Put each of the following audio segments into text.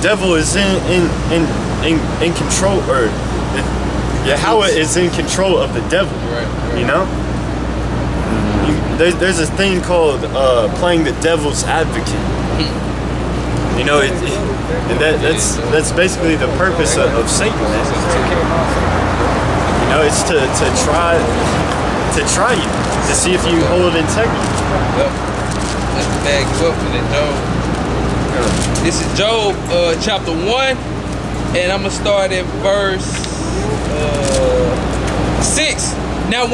devil is in control, or Yahweh is in control of the devil. Right. You know, there's a thing called playing the devil's advocate. You know, and that's basically the purpose of Satan. Man. You know, it's to try you, to see if you hold integrity. Yep. Let's bag you up with it, Job. This is Job chapter 1, and I'm gonna start at verse 6. Now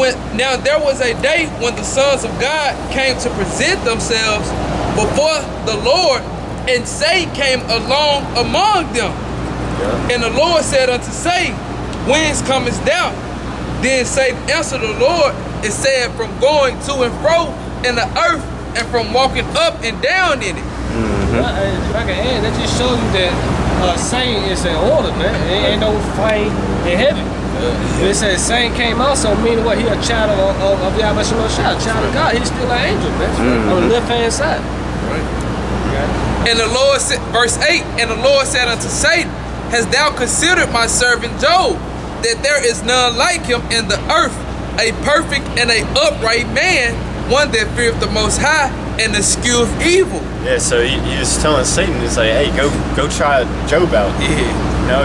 there was a day when the sons of God came to present themselves before the Lord, and Satan came along among them. Yeah. And the Lord said unto Satan, whence comest thou? Then Satan answered the Lord and said, from going to and fro in the earth, and from walking up and down in it. If I can add, that just shows you that Satan is in order, man. There ain't no fight in heaven. It says Satan came also, meaning what? He a child of Yahweh Shalom Shah, child of God. He's still an angel, man. On the left hand side. Right. And the Lord said, verse 8, and the Lord said unto Satan, hast thou considered my servant Job, that there is none like him in the earth, a perfect and a upright man, one that feareth the Most High and escheweth evil. Yeah, so he was telling Satan, he's like, hey, go try Job out. Yeah. You know,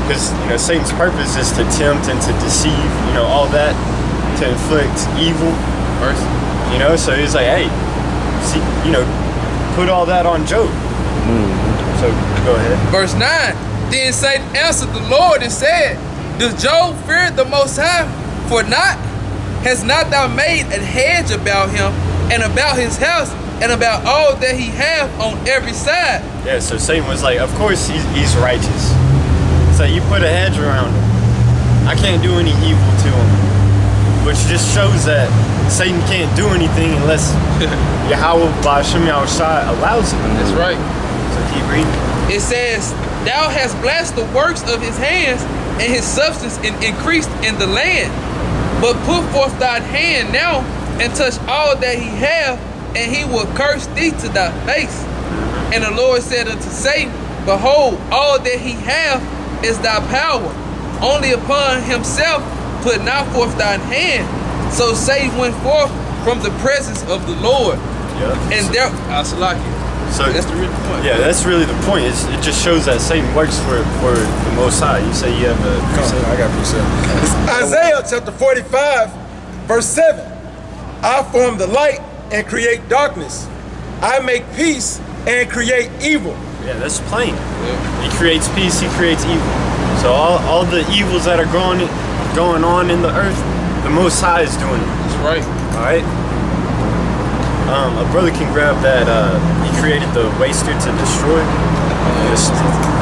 because Satan's purpose is to tempt and to deceive, all that, to inflict evil. You know, so he's like, hey, see, put all that on Job. So go ahead. Verse 9. Then Satan answered the Lord and said, does Job fear the Most High? For not has not thou made a hedge about him, and about his house, and about all that he hath on every side? Yeah, so Satan was like, of course he's righteous. So you put a hedge around him. I can't do any evil to him. Which just shows that Satan can't do anything unless Yahweh Ba'Shem Yahushua allows it. That's right. So keep reading. It says, thou hast blessed the works of his hands, and his substance increased in the land. But put forth thine hand now, and touch all that he hath, and he will curse thee to thy face. And the Lord said unto Satan, behold, all that he hath is thy power. Only upon himself put not forth thine hand. So Satan went forth from the presence of the Lord. Yeah. And there, so that's the real point. Yeah, that's really the point. It just shows that Satan works for the Most High. You say you have a precept? I got a precept. Isaiah chapter 45, verse 7. I form the light and create darkness. I make peace and create evil. Yeah, that's plain. Yeah. He creates peace, he creates evil. So all the evils that are going on in the earth, the Most High is doing it. That's right. All right. A brother can grab that. He created the waster to destroy.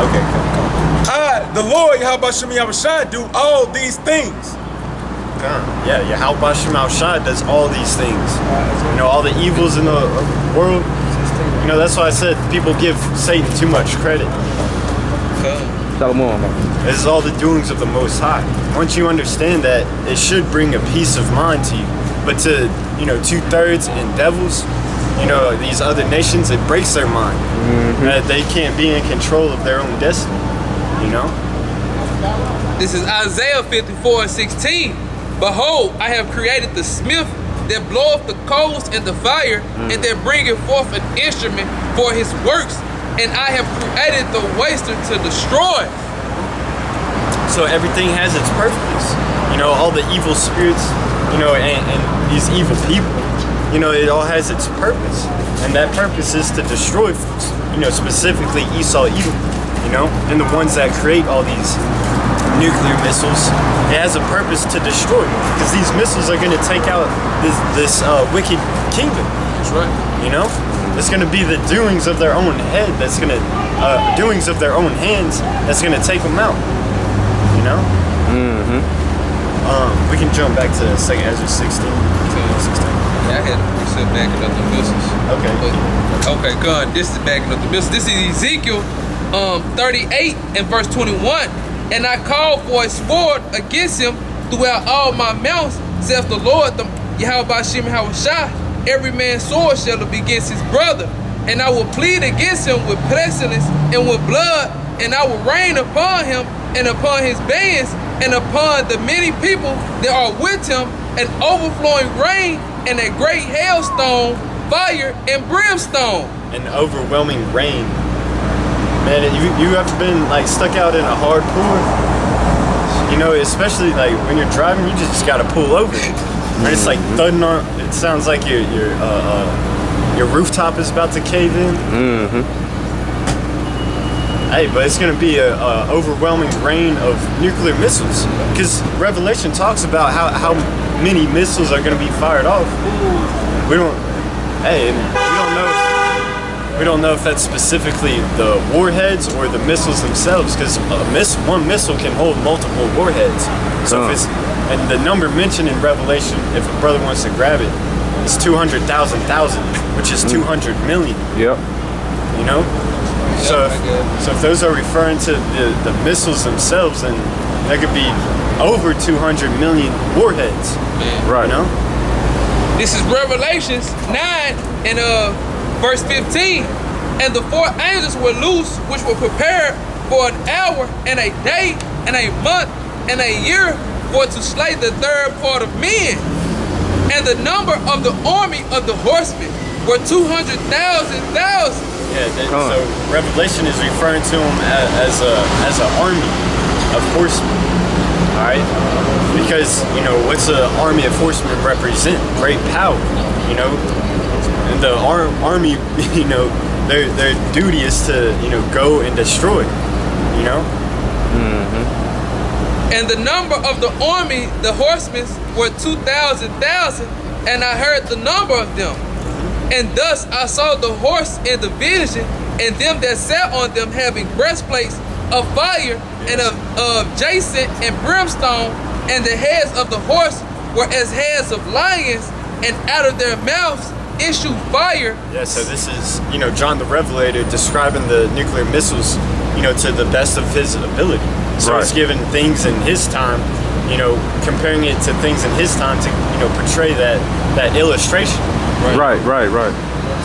Okay, come. I, the Lord Yahweh Shem Yahushua, do all these things. Yeah, Yahweh Shem Yahushua does all these things. All the evils in the world. That's why I said people give Satan too much credit. This is all the doings of the Most High. Once you understand that, it should bring a peace of mind to you. But to 2/3 in devils, these other nations, it breaks their mind that they can't be in control of their own destiny. This is Isaiah 54:16. Behold, I have created the smith that bloweth the coals in the fire, and that bringeth forth an instrument for his works, and I have created the waster to destroy. So everything has its purpose. All the evil spirits, and these evil people, it all has its purpose. And that purpose is to destroy, specifically Esau Edom, and the ones that create all these nuclear missiles. It has a purpose to destroy, because these missiles are going to take out this wicked kingdom. That's right. It's going to be the doings of their own head. That's going to doings of their own hands. That's going to take them out. We can jump back to 2nd Ezra 16. Yeah, I had a precept backing up the missiles. Okay. Okay, God, this is backing up the missiles. This is Ezekiel 38 and verse 21. And I called for a sword against him throughout all my mountains, saith the Lord, the Yahweh Ba'Shem Yahushua. Every man's sword shall be against his brother, and I will plead against him with pestilence and with blood, and I will rain upon him and upon his bands and upon the many people that are with him an overflowing rain and a great hailstone, fire and brimstone. An overwhelming rain. Man, you ever been like stuck out in a hard pour? You know, especially like when you're driving, you just gotta pull over. And it's like thudding on. It sounds like your rooftop is about to cave in. Hey, but it's gonna be a overwhelming rain of nuclear missiles, because Revelation talks about how many missiles are gonna be fired off. We don't know if that's specifically the warheads or the missiles themselves, because one missile can hold multiple warheads. So if it's, and the number mentioned in Revelation, if a brother wants to grab it, it's 200,000, which is 200 million. Yep. You know? So if those are referring to the missiles themselves, then there could be over 200 million warheads. Right. You know? This is Revelations 9 and verse 15. And the four angels were loose, which were prepared for an hour and a day and a month and a year for to slay the third part of men. And the number of the army of the horsemen were 200,000. So Revelation is referring to them as an army of horsemen. All right, because you know what's an army of horsemen represent? Great power. You know, and the army, you know, their duty is to go and destroy. You know. And the number of the army, the horsemen, were 2,000,000, and I heard the number of them. And thus I saw the horse in the vision, and them that sat on them having breastplates of fire and of jacinth and brimstone, and the heads of the horse were as heads of lions, and out of their mouths issued fire. Yeah, so this is, John the Revelator describing the nuclear missiles, to the best of his ability. So he's given things in his time, comparing it to things in his time to, portray that illustration. Right.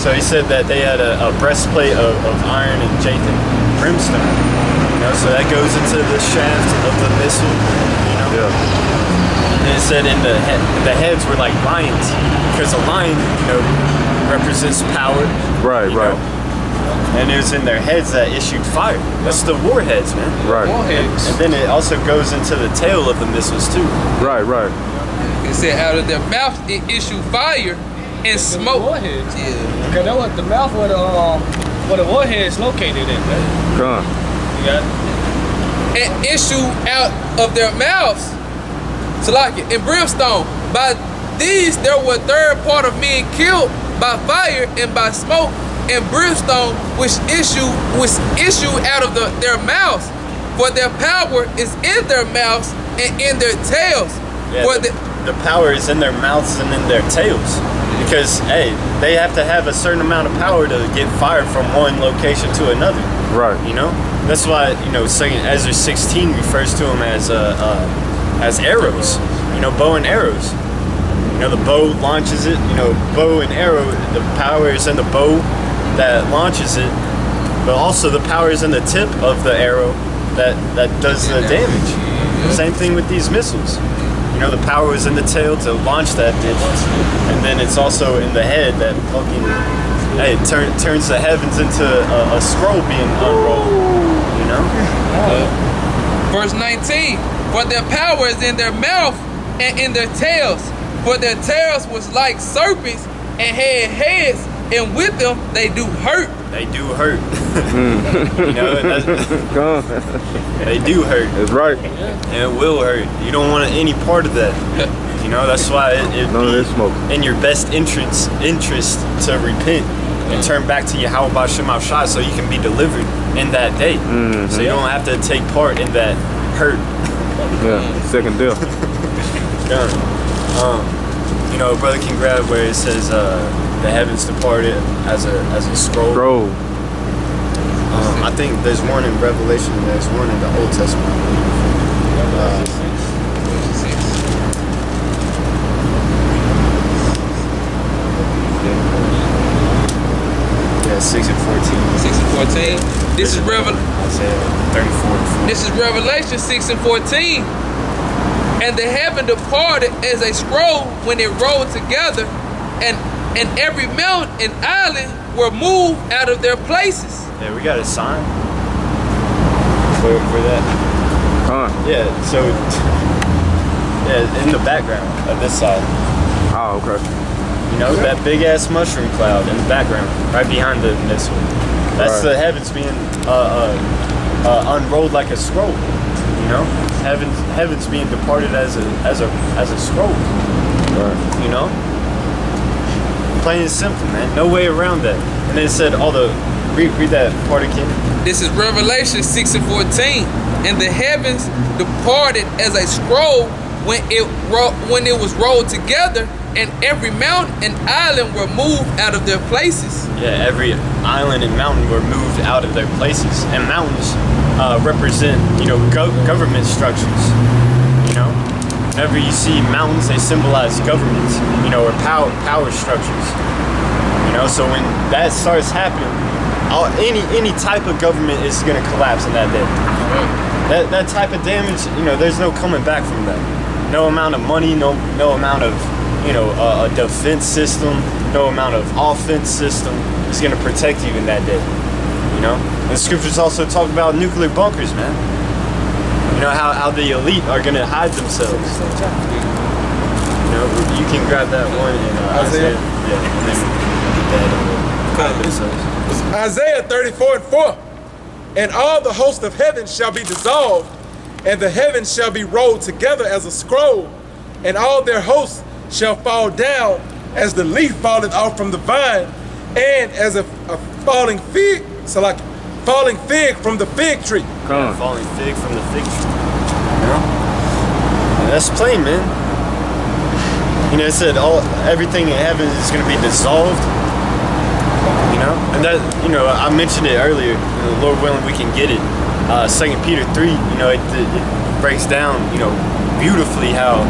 So he said that they had a breastplate of iron and jacinth brimstone. So that goes into the shaft of the missile. And it said the heads were like lions, because a lion, represents power. Right. And it was in their heads that issued fire. That's the warheads, man. Right. Warheads. And then it also goes into the tail of the missiles too. Right. It said out of their mouth it issued fire and smoke. Warheads. Yeah. Cause that was the mouth where the warhead is located at, man. Gone. You got it? And issue out of their mouths, Salaki, and brimstone. By these there were third part of men killed by fire and by smoke and brimstone, which issue out of their mouths. For their power is in their mouths and in their tails. Yeah, For the power is in their mouths and in their tails. Because, hey, they have to have a certain amount of power to get fired from one location to another. Right. That's why, Second Ezra 16 refers to them as arrows. Bow and arrows. The bow launches it. Bow and arrow, the power is in the bow that launches it, but also the power is in the tip of the arrow that does the damage. Same thing with these missiles. The power is in the tail to launch that bitch, and then it's also in the head that fucking turns the heavens into a scroll being unrolled. Verse 19, for their power is in their mouth and in their tails. For their tails was like serpents and had heads, and with them they do hurt. They do hurt. They do hurt. That's right. And it will hurt. You don't want any part of that. That's why it'd None of be this smoke. in your best interest to repent and turn back to Yahweh B'Shem Shai, so you can be delivered in that day. So you don't have to take part in that hurt. Yeah. Second death. Done. A brother can grab where it says the heavens departed as a scroll. Scroll. I think there's one in Revelation and there's one in the Old Testament. Yeah, 6 and 14. 6 and 14. This is Isaiah 34. This is Revelation 6 and 14. And the heaven departed as a scroll when it rolled together, and every mountain and island were moved out of their places. Yeah, we got a sign for that. Yeah, so yeah, in the background of this side. Oh, okay. You know, that big ass mushroom cloud in the background, right behind the missile. That's the heavens being unrolled like a scroll. You know, heavens being departed as a scroll. Right. You know, plain and simple, man. No way around that. And then it said all the read that part again. This is Revelation 6 and 14. And the heavens departed as a scroll when it was rolled together, and every mountain and island were moved out of their places. Yeah, every island and mountain were moved out of their places. And mountains represent, you know, government structures. You know, whenever you see mountains, they symbolize governments, you know, or power structures. You know, so when that starts happening, any type of government is going to collapse in that day. That type of damage, you know, there's no coming back from that. No amount of money, no amount of, you know, a defense system, no amount of offense system is going to protect you in that day. You know, and the scriptures also talk about nuclear bunkers, man. You know how the elite are going to hide themselves. You know, you can grab that one in Isaiah. Yeah, and then hide themselves. Isaiah 34 and 4. And all the host of heaven shall be dissolved, and the heavens shall be rolled together as a scroll, and all their hosts shall fall down as the leaf falleth off from the vine, and as a falling fig, falling fig from the fig tree. Yeah, falling fig from the fig tree. You know? And that's plain, man. You know, it said everything in heaven is going to be dissolved. You know, and that, you know, I mentioned it earlier. You know, Lord willing, we can get it. 2 Peter 3. You know, it breaks down, you know, beautifully how,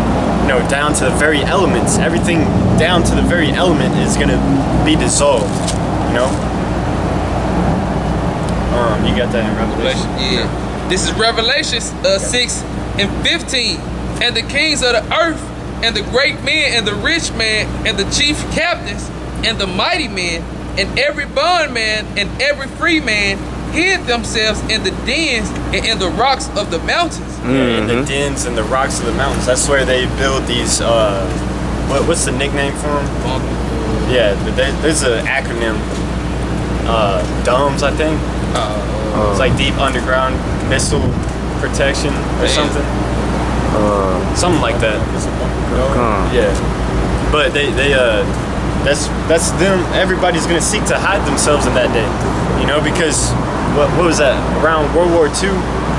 you know, down to the very elements, everything down to the very element is gonna be dissolved. You know. You got that in Revelation. Yeah. This is Revelation 6 and 15. And the kings of the earth, and the great men, and the rich man, and the chief captains, and the mighty men, and every bondman and every free man hid themselves in the dens and in the rocks of the mountains. Yeah, in the dens and the rocks of the mountains. That's where they build these. What's the nickname for them? Yeah, there's an acronym. DOMS, I think. It's like deep underground missile protection or something. Something like that. Yeah, but they that's them. Everybody's gonna seek to hide themselves in that day, you know, because what was that, around World War II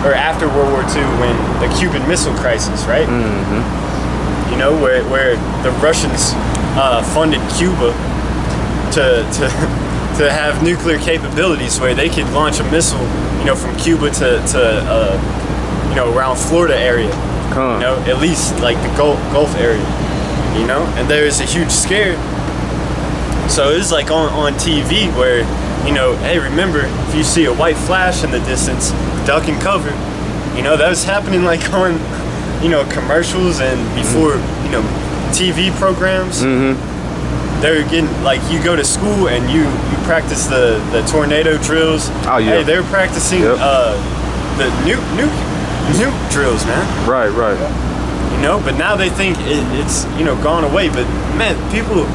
or after World War II, when the Cuban Missile Crisis, right? You know, where the Russians funded Cuba to have nuclear capabilities, where they could launch a missile, you know, from Cuba to you know, around Florida area, you know, at least like the Gulf area, you know, and there is a huge scare. So it's like on TV where, you know, hey, remember, if you see a white flash in the distance, duck and cover. You know, that was happening like on, you know, commercials and before, you know, TV programs. They're getting, like, you go to school and you practice the tornado drills. Oh, yeah. Hey, they're practicing the nuke drills, man. Right. You know, but now they think it's, you know, gone away. But man, people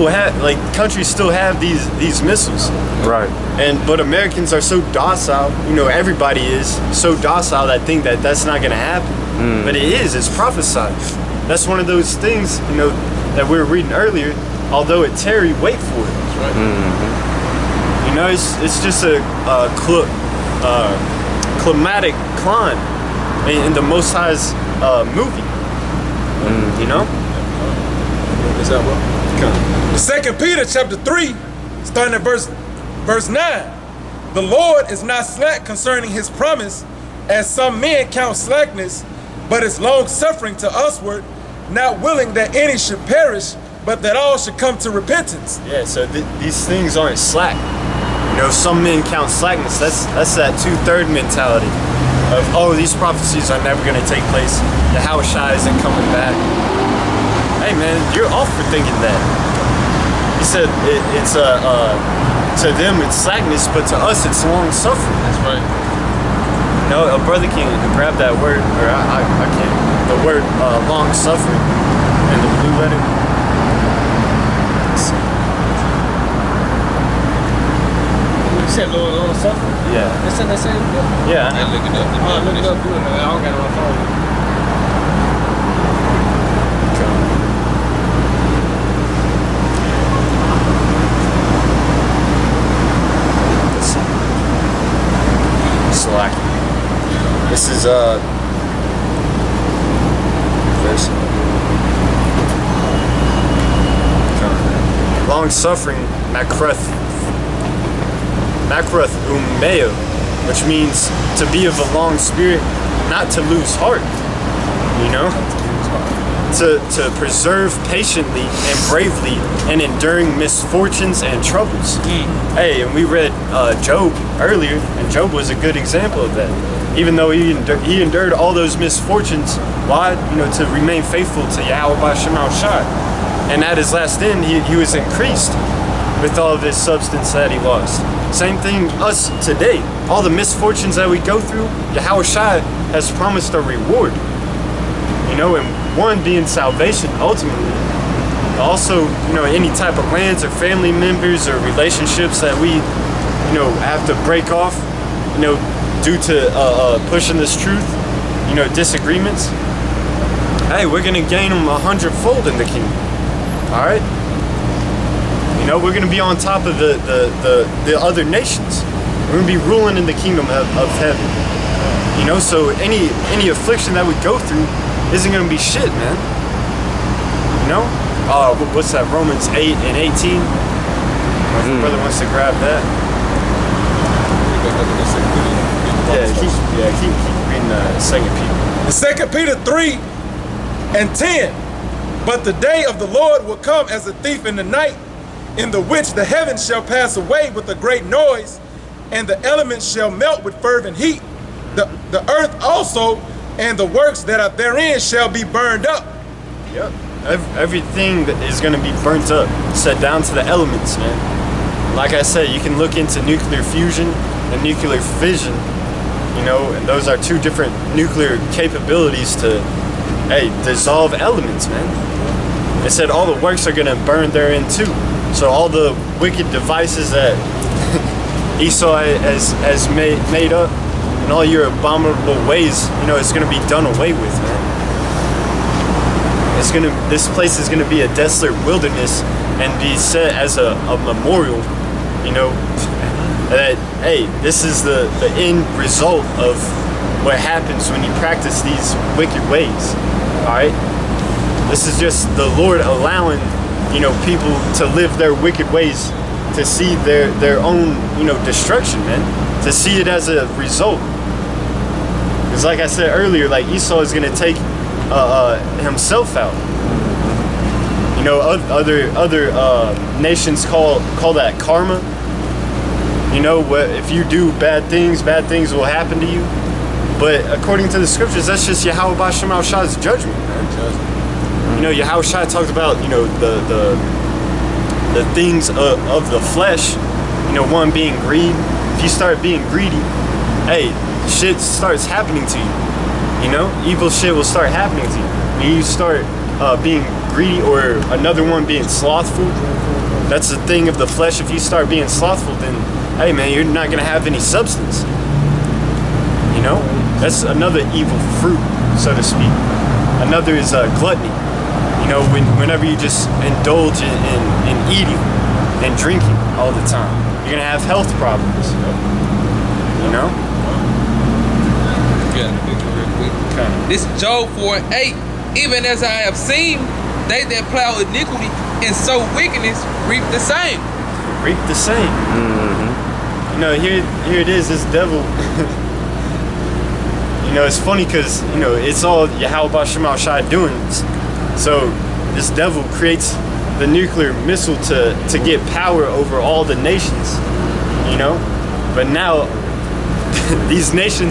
have, like, countries still have these missiles. Right. But Americans are so docile, you know, everybody is so docile that think that that's not gonna happen. But it is, it's prophesied. That's one of those things, you know, that we were reading earlier. Although it tarry, wait for it. That's right. You know, it's just a climatic climb in the Most High's movie. You know? Is that what? 2 Peter chapter 3, starting at verse 9. The Lord is not slack concerning his promise, as some men count slackness, but is long suffering to usward, not willing that any should perish, but that all should come to repentance. Yeah, so these things aren't slack. Some men count slackness. That's that 2/3 mentality of, oh, these prophecies are never going to take place. Yahushua isn't coming back. Hey man, you're off for thinking that. He said it's to them it's slackness, but to us it's long suffering. That's right. A brother can grab that word, or I can't. The word long suffering and the blue letter. You said long suffering? Yeah. It's in the same book. Yeah. And look it up. Oh, look it up, do it. I don't got it on my phone. This is verse. Long suffering, makreth umeo, which means to be of a long spirit, not to lose heart. To preserve patiently and bravely and enduring misfortunes and troubles. Hey, and we read Job earlier, and Job was a good example of that. Even though he endured all those misfortunes, why? To remain faithful to Yahweh Shemal Shai. And at his last end, he was increased with all of his substance that he lost. Same thing us today. All the misfortunes that we go through, Yahweh Shai has promised a reward. And one being salvation ultimately. Also, any type of lands or family members or relationships that we, have to break off, due to pushing this truth, disagreements. Hey, we're gonna gain them 100-fold in the kingdom. All right. We're gonna be on top of the other nations. We're gonna be ruling in the kingdom of heaven. So any affliction that we go through isn't gonna be shit, man. What's that? Romans 8 and 18. If your brother wants to grab that. Keep reading 2 Peter. 2 Peter 3 and 10. But the day of the Lord will come as a thief in the night, in the which the heavens shall pass away with a great noise, and the elements shall melt with fervent heat. The earth also and the works that are therein shall be burned up. Yep. Everything that is going to be burnt up, set down to the elements, man. Like I said, you can look into nuclear fusion and nuclear fission, and those are two different nuclear capabilities to, dissolve elements, man. It said all the works are going to burn therein too. So all the wicked devices that Esau has made up, and all your abominable ways, it's going to be done away with, man. This place is gonna be a desolate wilderness and be set as a memorial, that this is the end result of what happens when you practice these wicked ways. Alright? This is just the Lord allowing, people to live their wicked ways, to see their own, destruction, man. To see it as a result. Because like I said earlier, like Esau is gonna take himself out. Other nations call that karma. If you do bad things will happen to you. But according to the scriptures, that's just Yahweh Shemal Shai's judgment, man. Yahweh Shai talked about the things of the flesh. One being greed. If you start being greedy, shit starts happening to you. Evil shit will start happening to you. When you start being greedy, or another one being slothful, that's the thing of the flesh. If you start being slothful, then hey man, you're not gonna have any substance. That's another evil fruit, so to speak. Another is gluttony. Whenever you just indulge in eating and drinking all the time, you're gonna have health problems. This is Job 4:8. Even as I have seen, they that plow iniquity and sow wickedness reap the same. Reap the same. Mm-hmm. Here it is, this devil. It's funny because, it's all Yahweh Shemal Shai doing. So this devil creates the nuclear missile to get power over all the nations. you know. But now these nations